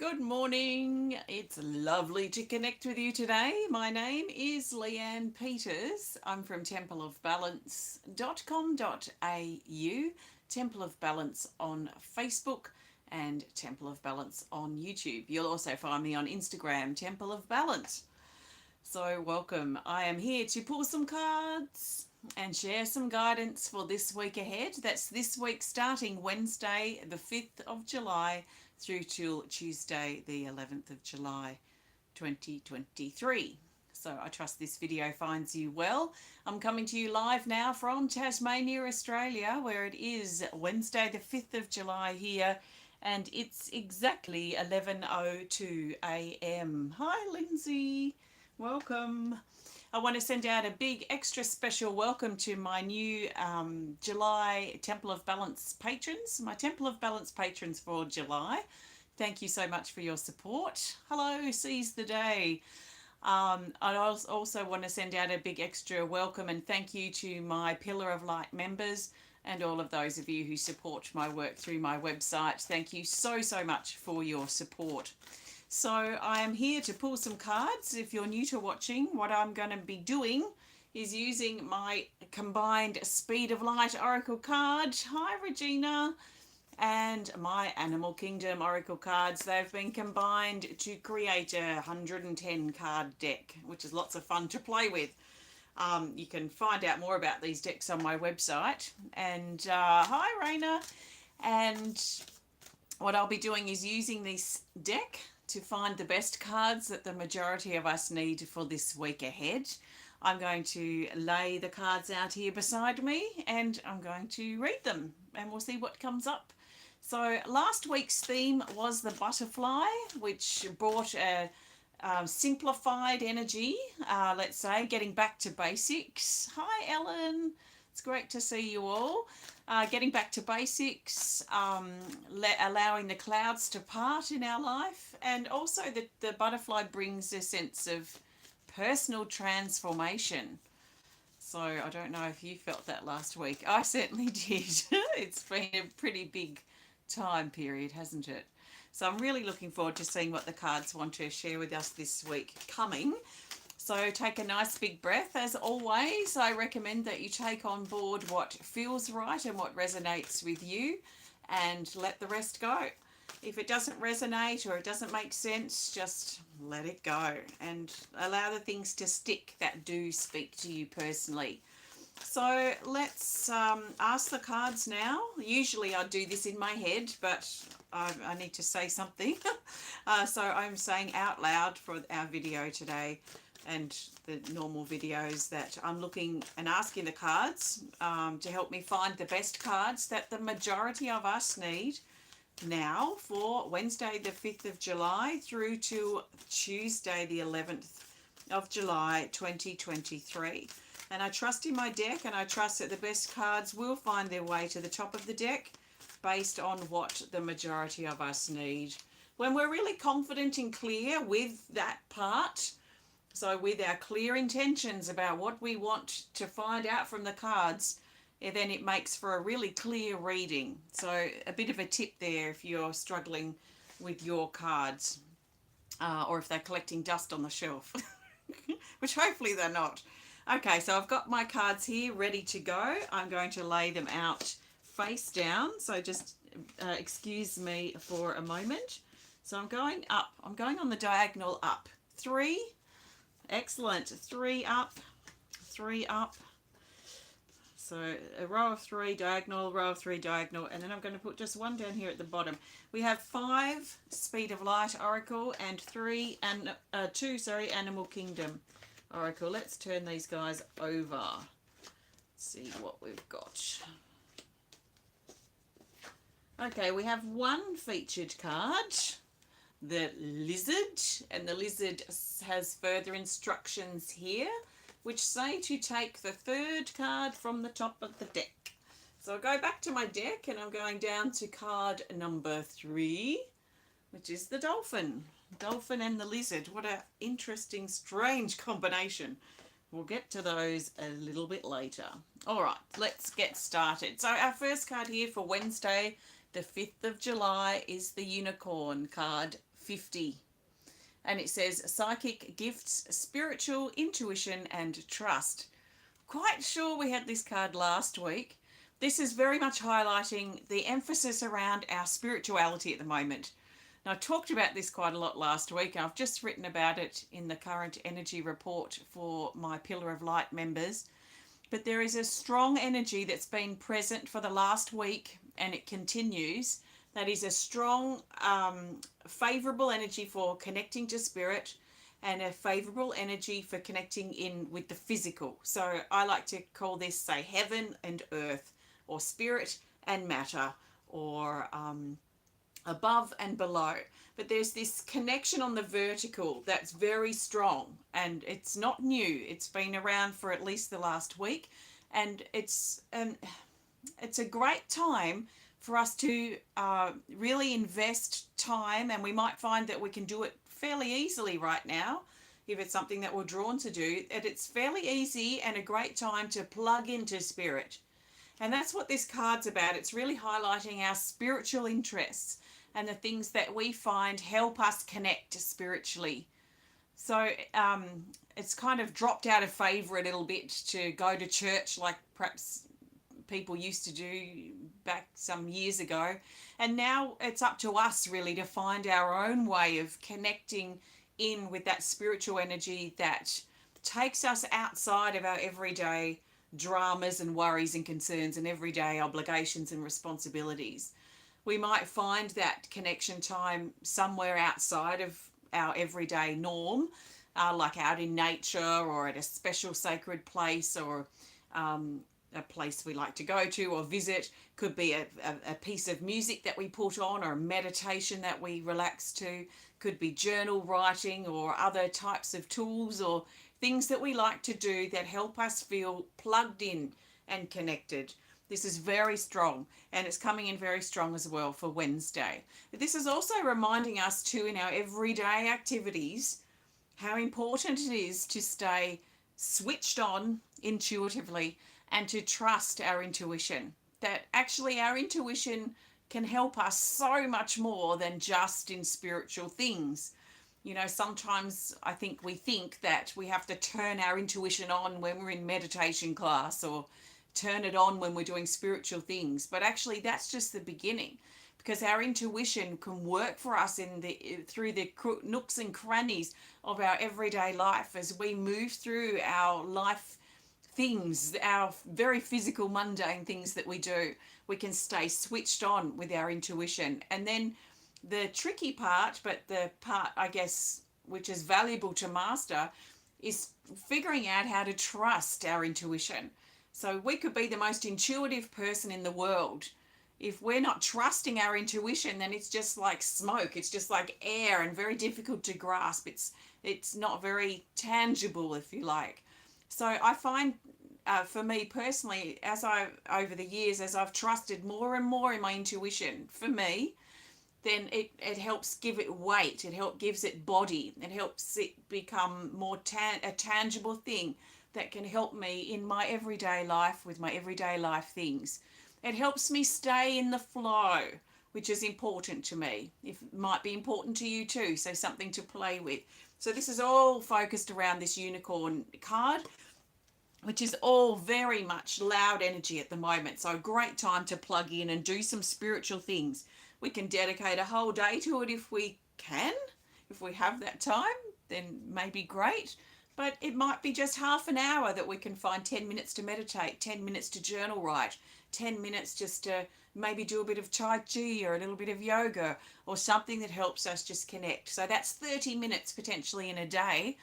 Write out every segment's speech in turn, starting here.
Good morning. It's lovely to connect with you today. My name is Leanne Peters. I'm from templeofbalance.com.au, Temple of Balance on Facebook, and Temple of Balance on YouTube. You'll also find me on Instagram, Temple of Balance. So, welcome. I am here to pull some cards and share some guidance for this week ahead. That's this week starting Wednesday, the 5th of July, through till Tuesday, the 11th of July, 2023. So, I trust this video finds you well. I'm coming to you live now from Tasmania, Australia, where it is Wednesday, the 5th of July here. And it's exactly 11:02 a.m. Hi, Lindsay. Welcome. I want to send out a big extra special welcome to my new July Temple of Balance patrons, my Temple of Balance patrons for July. Thank you so much for your support. Hello, seize the day. I also want to send out a big extra welcome and thank you to my Pillar of Light members and all of those of you who support my work through my website. Thank you so much for your support. So I am here to pull some cards. If you're new to watching, what I'm going to be doing is using my combined Speed of Light Oracle card. Hi, Regina. And my Animal Kingdom Oracle cards. They've been combined to create a 110 card deck, which is lots of fun to play with. You can find out more about these decks on my website. And hi, Raina. And what I'll be doing is using this deck to find the best cards that the majority of us need for this week ahead. I'm going to lay the cards out here beside me and I'm going to read them and we'll see what comes up. So last week's theme was the butterfly, which brought a simplified energy, let's say, getting back to basics. Hi, Ellen. It's great to see you all. Getting back to basics, allowing the clouds to part in our life, and also the butterfly brings a sense of personal transformation. So I don't know if you felt that last week. I certainly did. It's been a pretty big time period, hasn't it? So I'm really looking forward to seeing what the cards want to share with us this week coming. So take a nice big breath. As always, I recommend that you take on board what feels right and what resonates with you and let the rest go. If it doesn't resonate or it doesn't make sense, just let it go and allow the things to stick that do speak to you personally. So let's ask the cards now. Usually I do this in my head, but I need to say something. So I'm saying out loud for our video today and the normal videos that I'm looking and asking the cards to help me find the best cards that the majority of us need now for Wednesday the 5th of July through to Tuesday the 11th of July 2023. And I trust in my deck and I trust that the best cards will find their way to the top of the deck based on what the majority of us need. When we're really confident and clear with that part, so with our clear intentions about what we want to find out from the cards, then it makes for a really clear reading. So a bit of a tip there if you're struggling with your cards or if they're collecting dust on the shelf, which hopefully they're not. Okay, so I've got my cards here ready to go. I'm going to lay them out face down. So just excuse me for a moment. So I'm going up. I'm going on the diagonal up. 3. Excellent. 3 up, 3 up. So a row of 3 diagonal, row of 3 diagonal, and then I'm going to put just 1 down here at the bottom. We have 5 Speed of Light Oracle and 2 Animal Kingdom Oracle. Let's turn these guys over. Let's see what we've got. Okay, we have 1 featured card, the lizard, and the lizard has further instructions here which say to take the 3rd card from the top of the deck. So I'll go back to my deck and I'm going down to card number 3, which is the dolphin. Dolphin and the lizard. What an interesting, strange combination. We'll get to those a little bit later. All right, let's get started. So our first card here for Wednesday, the 5th of July, is the unicorn card 50. And it says psychic gifts, spiritual intuition, and trust. Quite sure we had this card last week. This is very much highlighting the emphasis around our spirituality at the moment. Now, I talked about this quite a lot last week. I've just written about it in the current energy report for my Pillar of Light members. But there is a strong energy that's been present for the last week, and it continues. That is a strong, favorable energy for connecting to spirit, and a favorable energy for connecting in with the physical. So I like to call this, say, heaven and earth, or spirit and matter, or above and below. But there's this connection on the vertical that's very strong, and it's not new. It's been around for at least the last week, and it's a great time for us to really invest time, and we might find that we can do it fairly easily right now if it's something that we're drawn to do. And it's fairly easy and a great time to plug into spirit. And that's what this card's about. It's really highlighting our spiritual interests and the things that we find help us connect spiritually. So it's kind of dropped out of favour a little bit to go to church like perhaps people used to do back some years ago. And now it's up to us really to find our own way of connecting in with that spiritual energy that takes us outside of our everyday dramas and worries and concerns and everyday obligations and responsibilities. We might find that connection time somewhere outside of our everyday norm, like out in nature or at a special sacred place, or a place we like to go to or visit. Could be a piece of music that we put on, or a meditation that we relax to. Could be journal writing or other types of tools or things that we like to do that help us feel plugged in and connected. This is very strong, and it's coming in very strong as well for Wednesday. This is also reminding us too, in our everyday activities, how important it is to stay switched on intuitively and to trust our intuition. That actually our intuition can help us so much more than just in spiritual things. You know, sometimes I think we think that we have to turn our intuition on when we're in meditation class, or turn it on when we're doing spiritual things. But actually that's just the beginning, because our intuition can work for us through the nooks and crannies of our everyday life as we move through our life things, our very physical, mundane things that we do. We can stay switched on with our intuition. And then the tricky part, but the part, I guess, which is valuable to master, is figuring out how to trust our intuition. So we could be the most intuitive person in the world. If we're not trusting our intuition, then it's just like smoke. It's just like air and very difficult to grasp. It's not very tangible, if you like. So I find, for me personally, over the years, as I've trusted more and more in my intuition, for me, then it helps give it weight. Gives it body. It helps it become more a tangible thing that can help me in my everyday life with my everyday life things. It helps me stay in the flow, which is important to me. It might be important to you too, so something to play with. So this is all focused around this unicorn card, which is all very much loud energy at the moment. So a great time to plug in and do some spiritual things. We can dedicate a whole day to it if we can. If we have that time, then maybe great. But it might be just half an hour that we can find 10 minutes to meditate, 10 minutes to journal write, 10 minutes just to maybe do a bit of Tai Chi or a little bit of yoga or something that helps us just connect. So that's 30 minutes potentially in a day,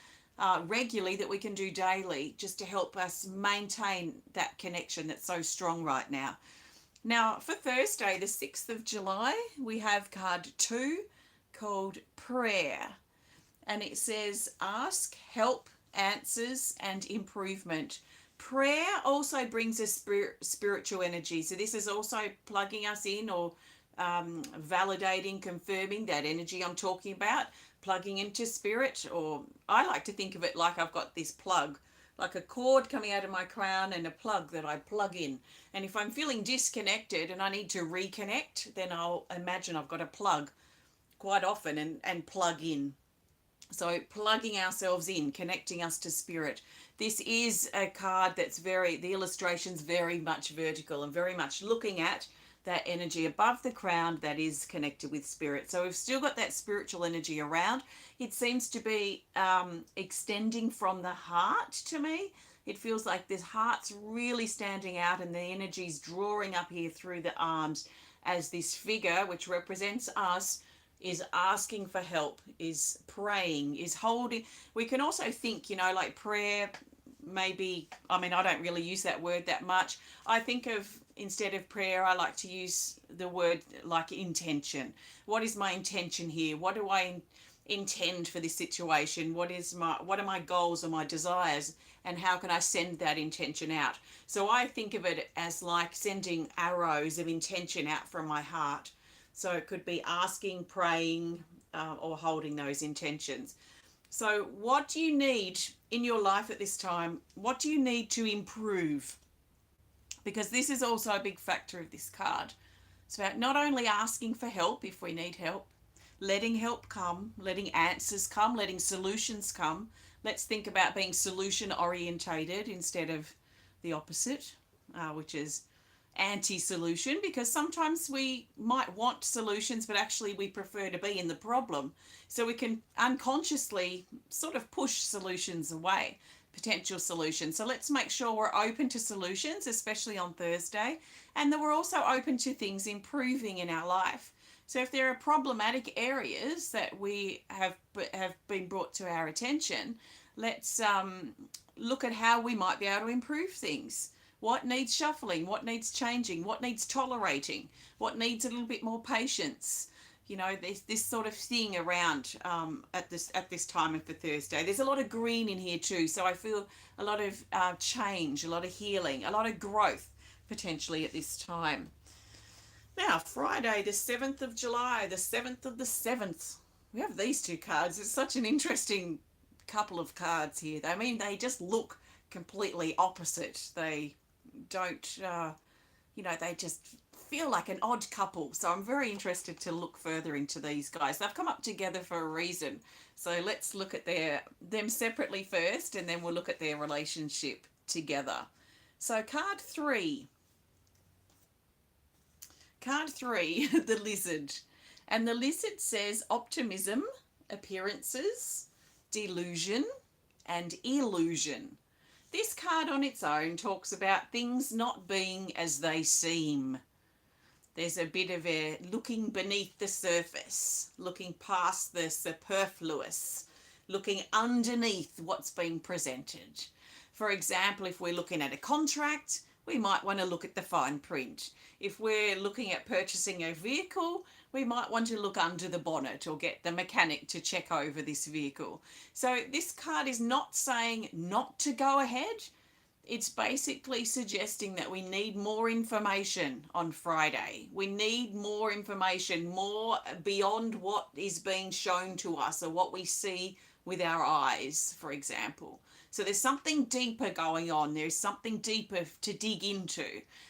regularly, that we can do daily, just to help us maintain that connection that's so strong right now. Now, for Thursday, the 6th of July, we have card 2 called Prayer. And it says, ask, help, answers, and improvement. Prayer also brings us spiritual energy. So this is also plugging us in, or validating, confirming that energy I'm talking about, plugging into spirit. Or I like to think of it like I've got this plug, like a cord coming out of my crown and a plug that I plug in. And if I'm feeling disconnected and I need to reconnect, then I'll imagine I've got a plug quite often and plug in. So plugging ourselves in, connecting us to spirit. This is a card that's the illustration's very much vertical and very much looking at that energy above the crown that is connected with spirit. So we've still got that spiritual energy around. It seems to be extending from the heart to me. It feels like this heart's really standing out and the energy's drawing up here through the arms as this figure, which represents us, is asking for help, is praying, is holding. We can also think, like prayer, maybe, I mean, I don't really use that word that much. I think of, instead of prayer, I like to use the word like intention. What is my intention here? What do I intend for this situation? What are my goals or my desires? And how can I send that intention out? So I think of it as like sending arrows of intention out from my heart. So it could be asking, praying, or holding those intentions. So what do you need in your life at this time? What do you need to improve? Because this is also a big factor of this card. It's about not only asking for help if we need help, letting help come, letting answers come, letting solutions come. Let's think about being solution orientated instead of the opposite, which is anti-solution, because sometimes we might want solutions but actually we prefer to be in the problem, so we can unconsciously sort of push solutions away, potential solutions. So let's make sure we're open to solutions, especially on Thursday, and that we're also open to things improving in our life. So if there are problematic areas that we have been brought to our attention, let's look at how we might be able to improve things. What needs shuffling? What needs changing? What needs tolerating? What needs a little bit more patience? This sort of thing around at this time of the Thursday. There's a lot of green in here too, so I feel a lot of change, a lot of healing, a lot of growth potentially at this time. Now, Friday, the 7th of July, the 7th of the 7th. We have these two cards. It's such an interesting couple of cards here. I mean, they just look completely opposite. They don't, they just feel like an odd couple. So I'm very interested to look further into these guys. They've come up together for a reason. So let's look at them separately first, and then we'll look at their relationship together. So card three, the lizard. And the lizard says optimism, appearances, delusion, and illusion. This card on its own talks about things not being as they seem. There's a bit of a looking beneath the surface, looking past the superfluous, looking underneath what's being presented. For example, if we're looking at a contract, we might want to look at the fine print. If we're looking at purchasing a vehicle, we might want to look under the bonnet or get the mechanic to check over this vehicle. So this card is not saying not to go ahead. It's basically suggesting that we need more information on Friday. We need more information, more beyond what is being shown to us or what we see with our eyes, for example. So there's something deeper going on. There's something deeper to dig into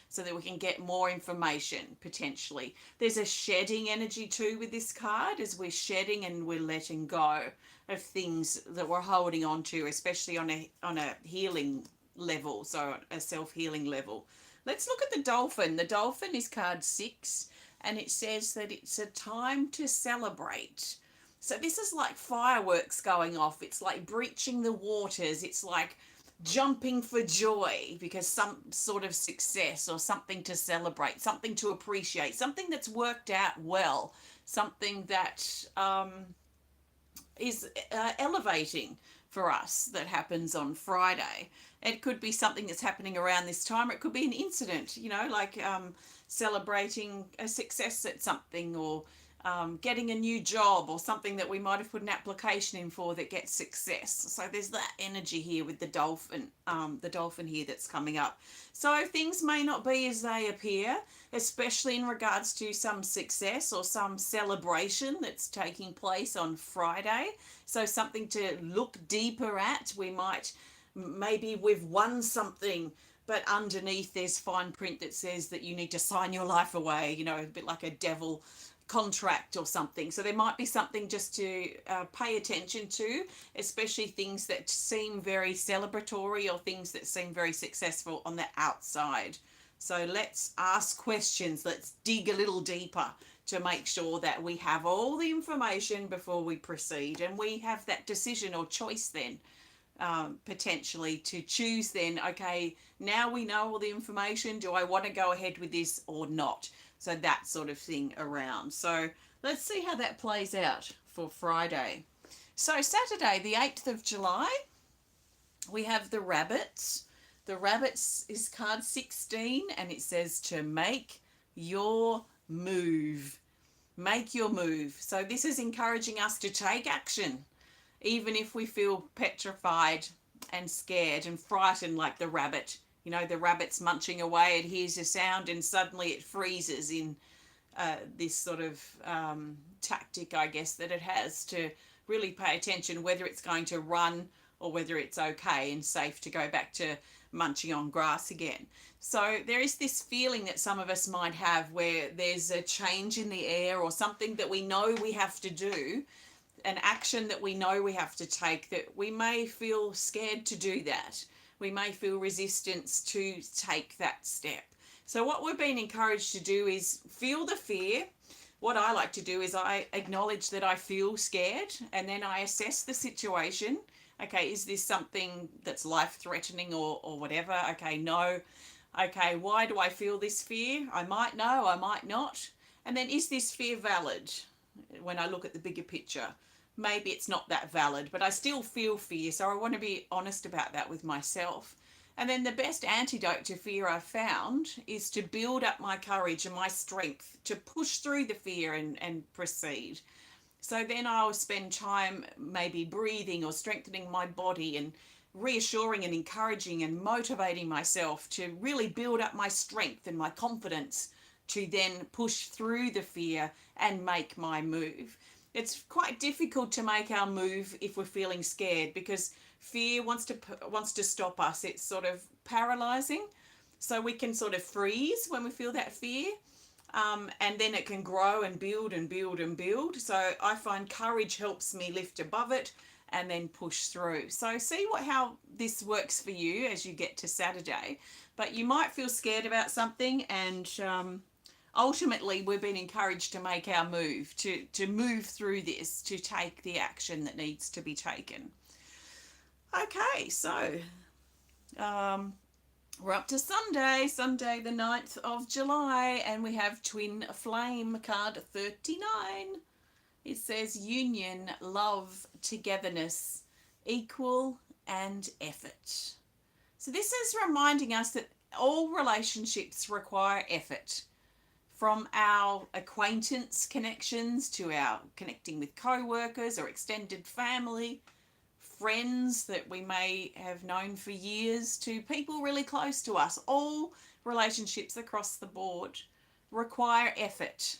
so that we can get more information potentially. There's a shedding energy too with this card, as we're shedding and we're letting go of things that we're holding on to, especially on a healing level, so a self-healing level. Let's look at the dolphin. The dolphin is card 6, and it says that it's a time to celebrate. So this is like fireworks going off. It's like breaching the waters. It's like jumping for joy because some sort of success or something to celebrate, something to appreciate, something that's worked out well, something that is elevating for us that happens on Friday. It could be something that's happening around this time, or it could be an incident, like celebrating a success at something, or getting a new job, or something that we might have put an application in for that gets success. So there's that energy here with the dolphin here that's coming up. So things may not be as they appear, especially in regards to some success or some celebration that's taking place on Friday. So something to look deeper at. Maybe we've won something, but underneath there's fine print that says that you need to sign your life away, a bit like a devil contract or something. So there might be something just to pay attention to, especially things that seem very celebratory or things that seem very successful on the outside. So let's ask questions. Let's dig a little deeper to make sure that we have all the information before we proceed, and we have that decision or choice then, potentially to choose then, okay, now we know all the information, do I want to go ahead with this or not? So that sort of thing around. So let's see how that plays out for Friday. So Saturday, the 8th of July, we have the rabbits. The rabbits is card 16, and it says to make your move. Make your move. So this is encouraging us to take action, even if we feel petrified and scared and frightened, like the rabbit. You know, the rabbit's munching away, it hears a sound and suddenly it freezes in this sort of tactic, I guess, that it has to really pay attention whether it's going to run or whether it's okay and safe to go back to munching on grass again. So there is this feeling that some of us might have where there's a change in the air or something that we know we have to do, an action that we know we have to take, that we may feel scared to do that. We may feel resistance to take that step. So what we're being encouraged to do is feel the fear. What I like to do is I acknowledge that I feel scared, and then I assess the situation. Okay, is this something that's life-threatening or whatever? Okay, no. Okay, why do I feel this fear? I might know, I might not. And then, is this fear valid when I look at the bigger picture? Maybe it's not that valid, but I still feel fear, so I want to be honest about that with myself. And then the best antidote to fear I've found is to build up my courage and my strength to push through the fear and proceed. So then I'll spend time maybe breathing or strengthening my body and reassuring and encouraging and motivating myself to really build up my strength and my confidence to then push through the fear and make my move. It's quite difficult to make our move if we're feeling scared, because fear wants to stop us. It's sort of paralyzing. So we can sort of freeze when we feel that fear, and then it can grow and build and build and build. So I find courage helps me lift above it and then push through. So see how this works for you as you get to Saturday. But you might feel scared about something, and ultimately we've been encouraged to make our move, to move through this, to take the action that needs to be taken. Okay, so we're up to Sunday the 9th of July, and we have Twin Flame card 39. It says union, love, togetherness, equal and effort. So this is reminding us that all relationships require effort. From our acquaintance connections to our connecting with co-workers or extended family, friends that we may have known for years, to people really close to us. All relationships across the board require effort.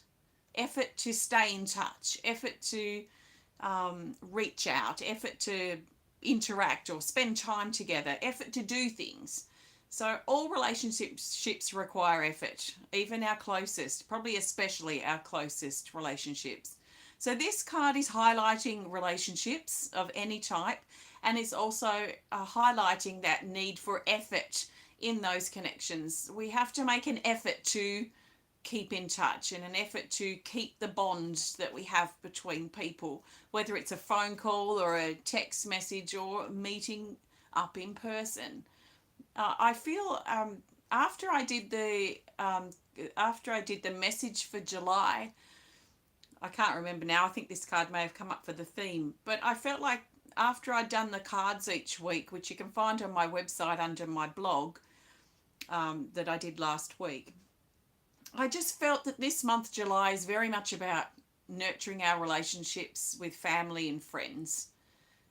Effort to stay in touch, effort to reach out, effort to interact or spend time together, effort to do things. So all relationships require effort, even our closest, probably especially our closest relationships. So this card is highlighting relationships of any type, and it's also highlighting that need for effort in those connections. We have to make an effort to keep in touch and an effort to keep the bonds that we have between people, whether it's a phone call or a text message or meeting up in person. I feel after I did the message for July, I can't remember now. I think this card may have come up for the theme, but I felt like after I'd done the cards each week, which you can find on my website under my blog that I did last week, I just felt that this month, July, is very much about nurturing our relationships with family and friends.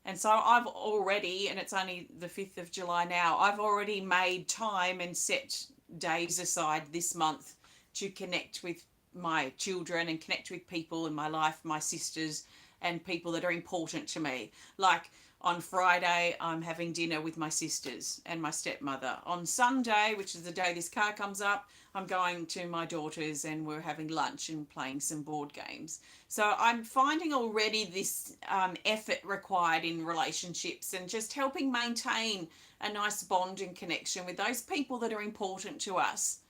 And so I've already, and it's only the 5th of July now, I've already made time and set days aside this month to connect with my children and connect with people in my life, my sisters and people that are important to me. Like On Friday, I'm having dinner with my sisters and my stepmother. On Sunday, which is the day this card comes up, I'm going to my daughter's and we're having lunch and playing some board games. So I'm finding already this effort required in relationships and just helping maintain a nice bond and connection with those people that are important to us.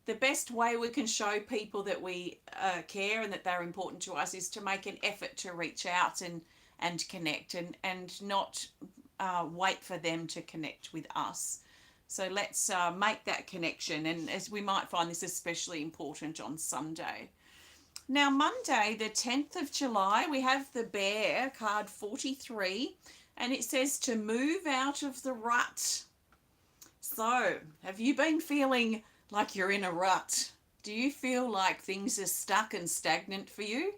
The best way we can show people that we care and that they're important to us is to make an effort to reach out and connect and not wait for them to connect with us. So let's make that connection. And as we might find this especially important on Sunday. Now, Monday, the 10th of July, we have the Bear, card 43, and it says to move out of the rut. So, have you been feeling like you're in a rut? Do you feel like things are stuck and stagnant for you?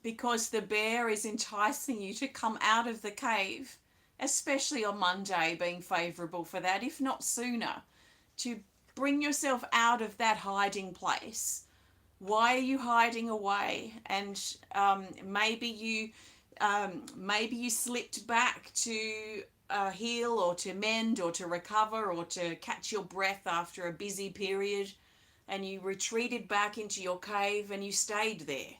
Because the Bear is enticing you to come out of the cave, especially on Monday being favourable for that, if not sooner, to bring yourself out of that hiding place. Why are you hiding away? And maybe you slipped back to heal or to mend or to recover or to catch your breath after a busy period, and you retreated back into your cave and you stayed there.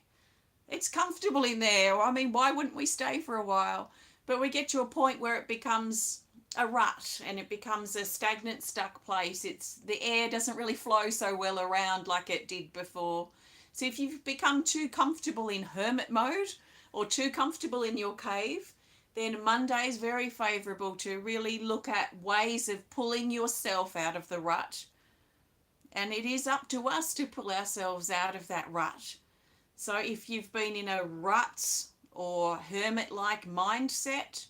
It's comfortable in there. I mean, why wouldn't we stay for a while? But we get to a point where it becomes a rut and it becomes a stagnant, stuck place. The air doesn't really flow so well around like it did before. So if you've become too comfortable in hermit mode or too comfortable in your cave, then Monday is very favourable to really look at ways of pulling yourself out of the rut. And it is up to us to pull ourselves out of that rut. So if you've been in a rut or hermit-like mindset,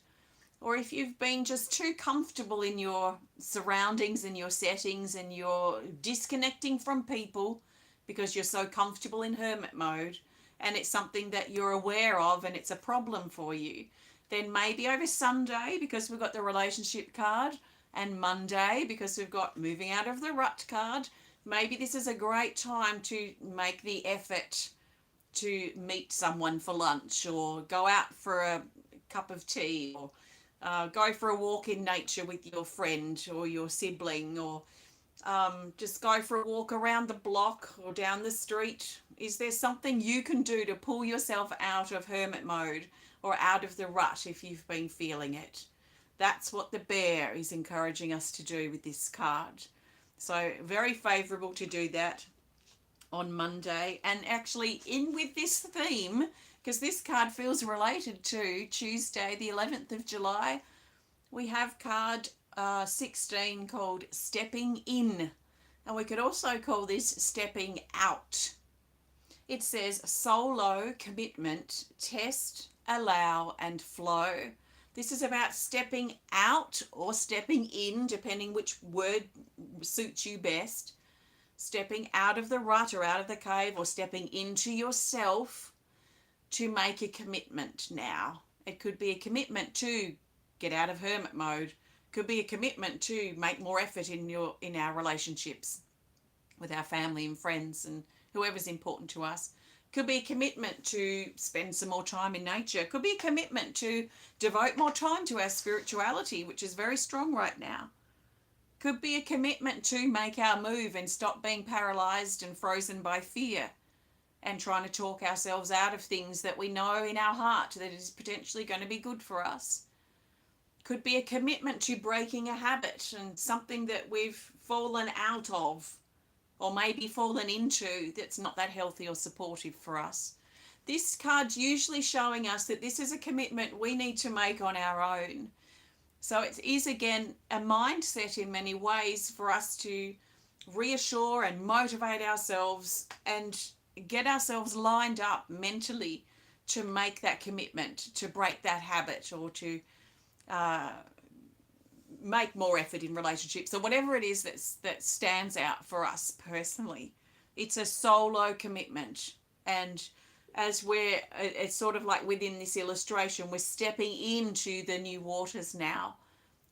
or if you've been just too comfortable in your surroundings and your settings and you're disconnecting from people because you're so comfortable in hermit mode and it's something that you're aware of and it's a problem for you, then maybe over Sunday, because we've got the relationship card, and Monday, because we've got moving out of the rut card, maybe this is a great time to make the effort to meet someone for lunch or go out for a cup of tea or go for a walk in nature with your friend or your sibling, or just go for a walk around the block or down the street. Is there something you can do to pull yourself out of hermit mode or out of the rut if you've been feeling it? That's what the Bear is encouraging us to do with this card. So very favourable to do that on Monday. And actually in with this theme, because this card feels related to Tuesday the 11th of July, we have card 16 called Stepping In, and we could also call this Stepping Out. It says solo commitment, test, allow and flow. This is about stepping out or stepping in, depending which word suits you best. Stepping out of the rut or out of the cave, or stepping into yourself to make a commitment now. It could be a commitment to get out of hermit mode. Could be a commitment to make more effort in our relationships with our family and friends and whoever's important to us. Could be a commitment to spend some more time in nature. Could be a commitment to devote more time to our spirituality, which is very strong right now. Could be a commitment to make our move and stop being paralyzed and frozen by fear and trying to talk ourselves out of things that we know in our heart that is potentially going to be good for us. Could be a commitment to breaking a habit and something that we've fallen out of or maybe fallen into that's not that healthy or supportive for us. This card's usually showing us that this is a commitment we need to make on our own. So it is, again, a mindset in many ways for us to reassure and motivate ourselves and get ourselves lined up mentally to make that commitment, to break that habit, or to make more effort in relationships, or whatever it is that stands out for us personally. It's a solo commitment. And as it's sort of like within this illustration, we're stepping into the new waters now.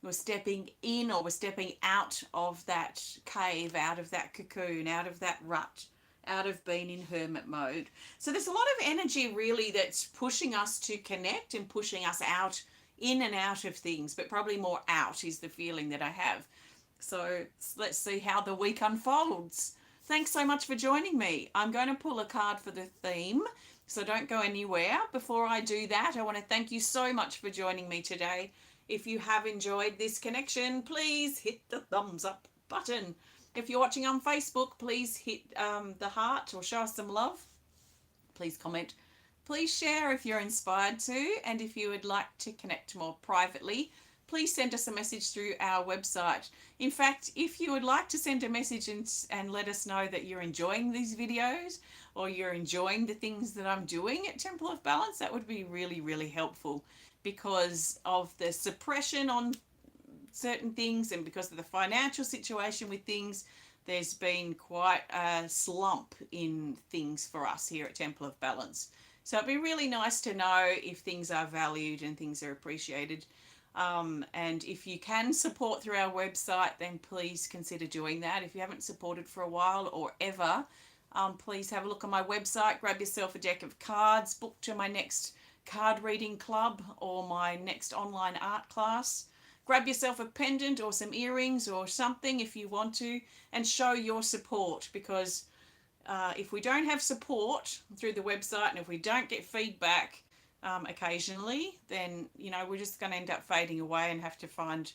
We're stepping in, or we're stepping out of that cave, out of that cocoon, out of that rut, out of being in hermit mode. So there's a lot of energy really that's pushing us to connect and pushing us out in and out of things, but probably more out is the feeling that I have. So let's see how the week unfolds. Thanks so much for joining me. I'm going to pull a card for the theme, so don't go anywhere. Before I do that, I want to thank you so much for joining me today. If you have enjoyed this connection, please hit the thumbs up button. If you're watching on Facebook, please hit the heart or show us some love. Please comment. Please share if you're inspired to, and if you would like to connect more privately, please send us a message through our website. In fact, if you would like to send a message and let us know that you're enjoying these videos or you're enjoying the things that I'm doing at Temple of Balance, that would be really, really helpful, because of the suppression on certain things and because of the financial situation with things. There's been quite a slump in things for us here at Temple of Balance. So it'd be really nice to know if things are valued and things are appreciated. And if you can support through our website, then please consider doing that. If you haven't supported for a while or ever, please have a look on my website, grab yourself a deck of cards, book to my next card reading club or my next online art class. Grab yourself a pendant or some earrings or something if you want to, and show your support, because if we don't have support through the website and if we don't get feedback occasionally, then we're just going to end up fading away and have to find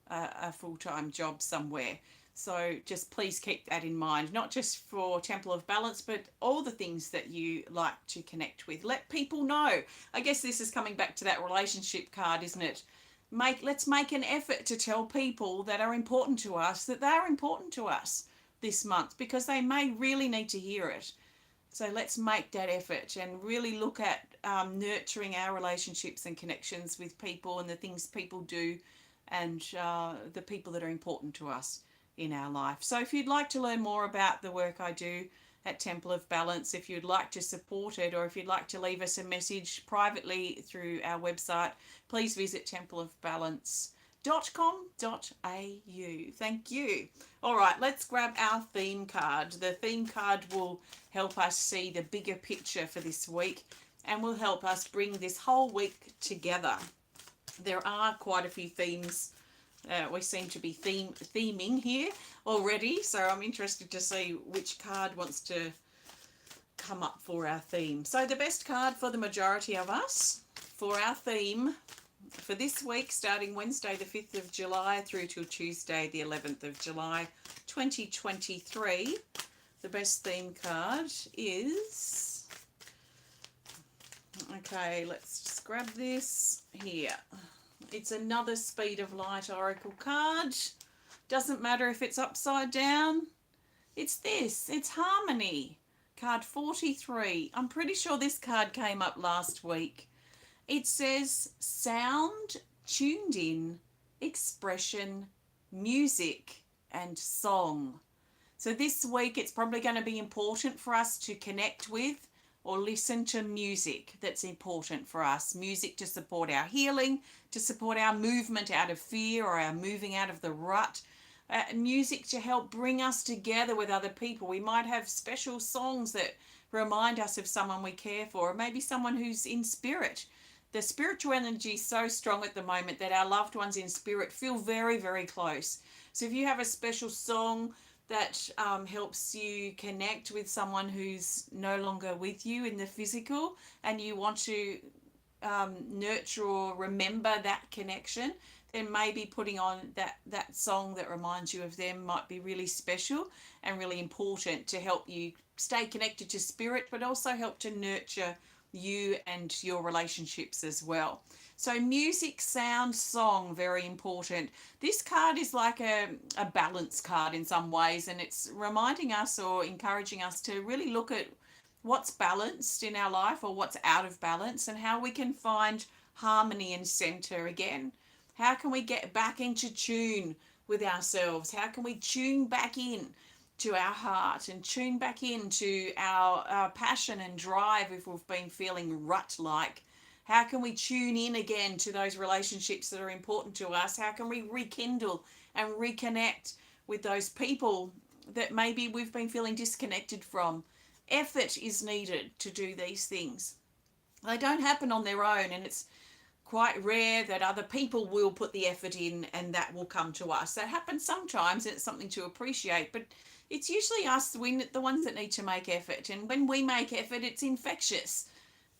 a full-time job somewhere. So just please keep that in mind, not just for Temple of Balance, but all the things that you like to connect with. Let people know. I guess this is coming back to that relationship card, isn't it? Let's make an effort to tell people that are important to us that they are important to us this month, because they may really need to hear it. So let's make that effort and really look at nurturing our relationships and connections with people and the things people do, and the people that are important to us in our life. So if you'd like to learn more about the work I do at Temple of Balance, if you'd like to support it, or if you'd like to leave us a message privately through our website, please visit templeofbalance.com.au. Thank you. All right, let's grab our theme card. The theme card will help us see the bigger picture for this week and will help us bring this whole week together. There are quite a few themes. We seem to be theming here already, so I'm interested to see which card wants to come up for our theme. So the best card for the majority of us for our theme for this week, starting Wednesday the 5th of July through till Tuesday the 11th of July 2023, the best theme card is, okay, let's just grab this here. It's another Speed of Light Oracle card. Doesn't matter if it's upside down. It's this. It's Harmony. Card 43. I'm pretty sure this card came up last week. It says sound, tuned in, expression, music, and song. So this week it's probably going to be important for us to connect with or listen to music that's important for us. Music to support our healing, to support our movement out of fear or our moving out of the rut. Music to help bring us together with other people. We might have special songs that remind us of someone we care for, or maybe someone who's in spirit. The spiritual energy is so strong at the moment that our loved ones in spirit feel very, very close. So if you have a special song that helps you connect with someone who's no longer with you in the physical, and you want to nurture or remember that connection, then maybe putting on that song that reminds you of them might be really special and really important to help you stay connected to spirit, but also help to nurture you and your relationships as well. So music, sound, song, very important. This card is like a balance card in some ways, and it's reminding us or encouraging us to really look at what's balanced in our life or what's out of balance, and how we can find harmony and center again. How can we get back into tune with ourselves? How can we tune back in to our heart and tune back into our passion and drive if we've been feeling rut-like? How can we tune in again to those relationships that are important to us? How can we rekindle and reconnect with those people that maybe we've been feeling disconnected from? Effort is needed to do these things. They don't happen on their own, and it's quite rare that other people will put the effort in and that will come to us. That happens sometimes, and it's something to appreciate, but it's usually us, the ones that need to make effort. And when we make effort, it's infectious,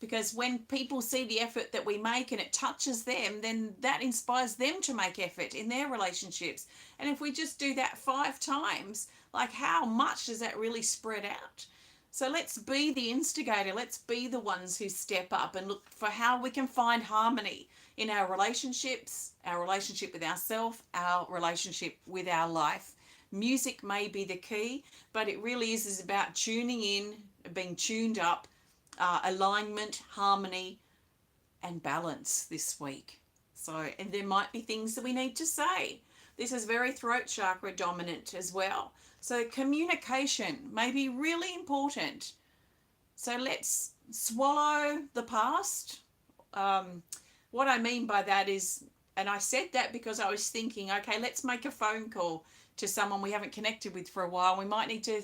because when people see the effort that we make and it touches them, then that inspires them to make effort in their relationships. And if we just do that 5 times, like, how much does that really spread out? So let's be the instigator. Let's be the ones who step up and look for how we can find harmony in our relationships, our relationship with ourselves, our relationship with our life. Music may be the key, but it really is about tuning in, being tuned up, alignment, harmony, and balance this week. So, and there might be things that we need to say. This is very throat chakra dominant as well. So communication may be really important. So let's swallow the past. What I mean by that is, and I said that because I was thinking, okay, let's make a phone call to someone we haven't connected with for a while. We might need to,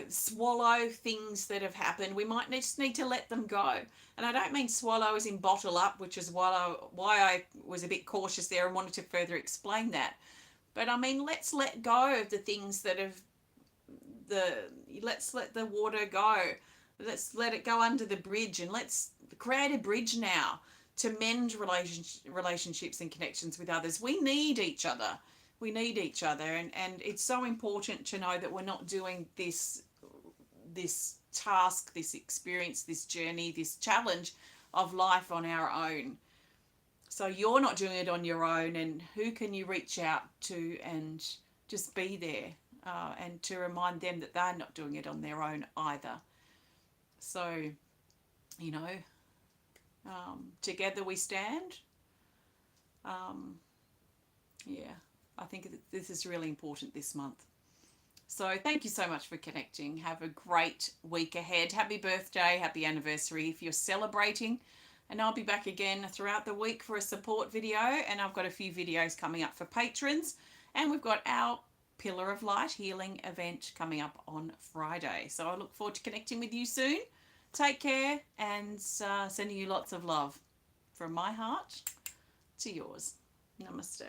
swallow things that have happened. We might just need to let them go. And I don't mean swallow as in bottle up, which is why I was a bit cautious there and wanted to further explain that. But I mean, let's let go of the things that have let's let the water go. Let's let it go under the bridge, and let's create a bridge now to mend relationships and connections with others. We need each other. We need each other, and it's so important to know that we're not doing this task, this experience, this journey, this challenge of life on our own. So you're not doing it on your own, and who can you reach out to and just be there, and to remind them that they're not doing it on their own either. So, together we stand. Yeah, I think this is really important this month. So thank you so much for connecting. Have a great week ahead. Happy birthday, happy anniversary if you're celebrating. And I'll be back again throughout the week for a support video. And I've got a few videos coming up for patrons. And we've got our Pillar of Light healing event coming up on Friday. So I look forward to connecting with you soon. Take care, and sending you lots of love from my heart to yours. Namaste.